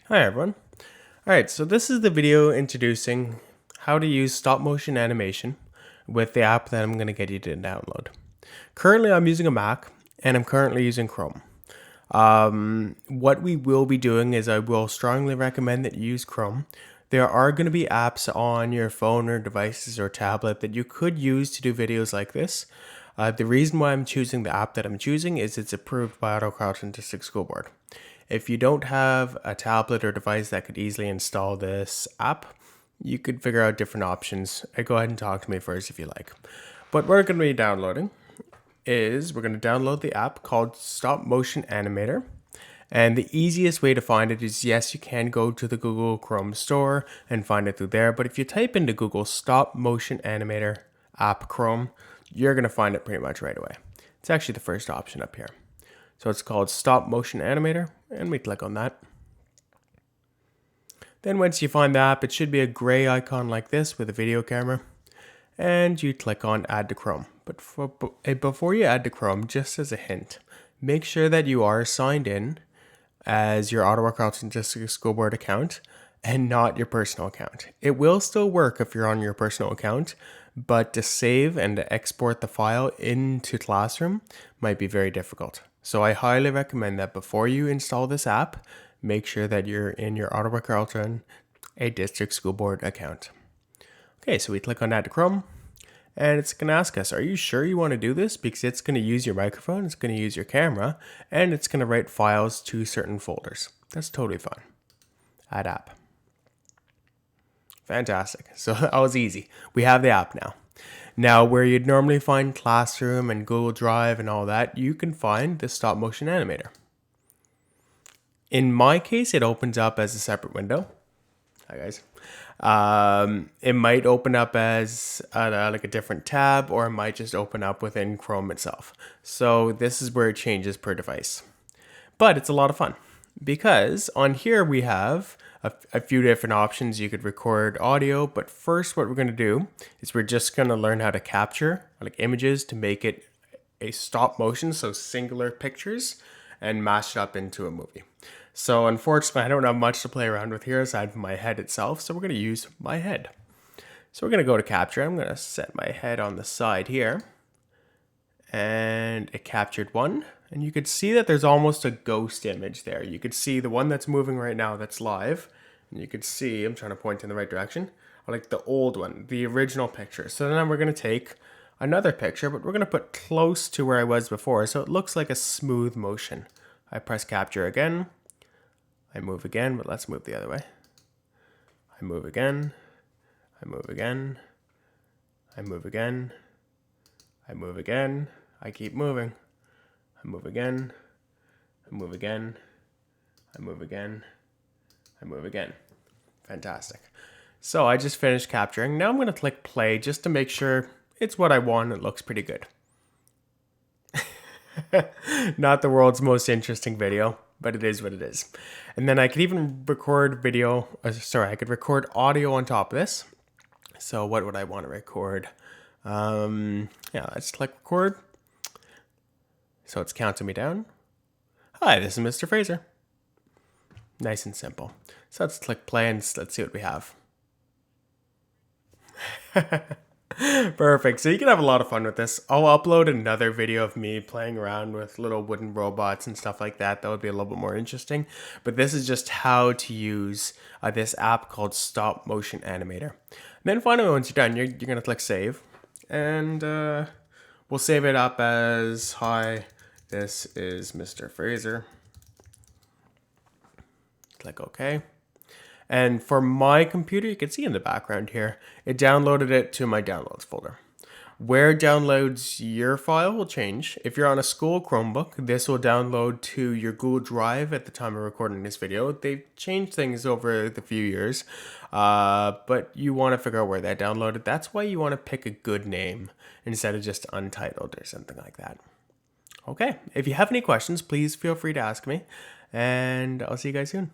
Hi everyone. Alright, so this is the video introducing how to use stop motion animation with the app that I'm going to get you to download. Currently I'm using a Mac and I'm currently using Chrome. What we will be doing is I will strongly recommend that you use Chrome. There are going to be apps on your phone or devices or tablet that you could use to do videos like this. The reason why I'm choosing the app that I'm choosing is it's approved by Autocross District School Board. If you don't have a tablet or device that could easily install this app, you could figure out different options. Go ahead and talk to me first if you like. But what we're going to be downloading is we're going to download the app called Stop Motion Animator. And the easiest way to find it is, yes, you can go to the Google Chrome store and find it through there. But if you type into Google Stop Motion Animator app Chrome, you're going to find it pretty much right away. It's actually the first option up here. So it's called Stop Motion Animator, and we click on that. Then once you find the app, it should be a gray icon like this with a video camera, and you click on Add to Chrome. But before you add to Chrome, just as a hint, make sure that you are signed in as your Ottawa Carleton District School Board account and not your personal account. It will still work if you're on your personal account, but to save and to export the file into Classroom might be very difficult. So I highly recommend that before you install this app, make sure that you're in your Ottawa Carleton a District School Board account. Okay, so we click on Add to Chrome, and it's going to ask us, are you sure you want to do this? Because it's going to use your microphone, it's going to use your camera, and it's going to write files to certain folders. That's totally fine. Add app. Fantastic. So that was easy. We have the app now. Now, where you'd normally find Classroom and Google Drive and all that, you can find the stop motion animator. In my case, it opens up as a separate window. Hi guys. It might open up as like a different tab, or it might just open up within Chrome itself. So this is where it changes per device. But it's a lot of fun because on here we have a few different options. You could record audio, but first what we're going to do is we're just going to learn how to capture like images to make it a stop motion, so singular pictures, and mash it up into a movie. So unfortunately, I don't have much to play around with here aside from my head itself, so we're going to use my head. So we're going to go to capture. I'm going to set my head on the side here, and it captured one. And you could see that there's almost a ghost image there. You could see the one that's moving right now that's live. And you could see, I'm trying to point in the right direction, like the old one, the original picture. So then we're going to take another picture, but we're going to put close to where I was before. So it looks like a smooth motion. I press capture again. I move again, but let's move the other way. I move again. I move again. I move again. I move again. I keep moving. I move again, I move again, I move again, I move again. Fantastic. So I just finished capturing. Now I'm going to click play just to make sure it's what I want. It looks pretty good. Not the world's most interesting video, but it is what it is. And then I could even record I could record audio on top of this. So what would I want to record? Let's click record. So it's counting me down. Hi, this is Mr. Fraser. Nice and simple. So let's click play and let's see what we have. Perfect. So you can have a lot of fun with this. I'll upload another video of me playing around with little wooden robots and stuff like that. That would be a little bit more interesting. But this is just how to use this app called Stop Motion Animator. And then finally, once you're done, you're going to click save. And we'll save it up as hi. This is Mr. Fraser. Click OK. And for my computer, you can see in the background here, it downloaded it to my downloads folder. Where it downloads your file will change. If you're on a school Chromebook, this will download to your Google Drive at the time of recording this video. They've changed things over the few years, but you want to figure out where that downloaded. That's why you want to pick a good name instead of just Untitled or something like that. Okay, if you have any questions, please feel free to ask me, and I'll see you guys soon.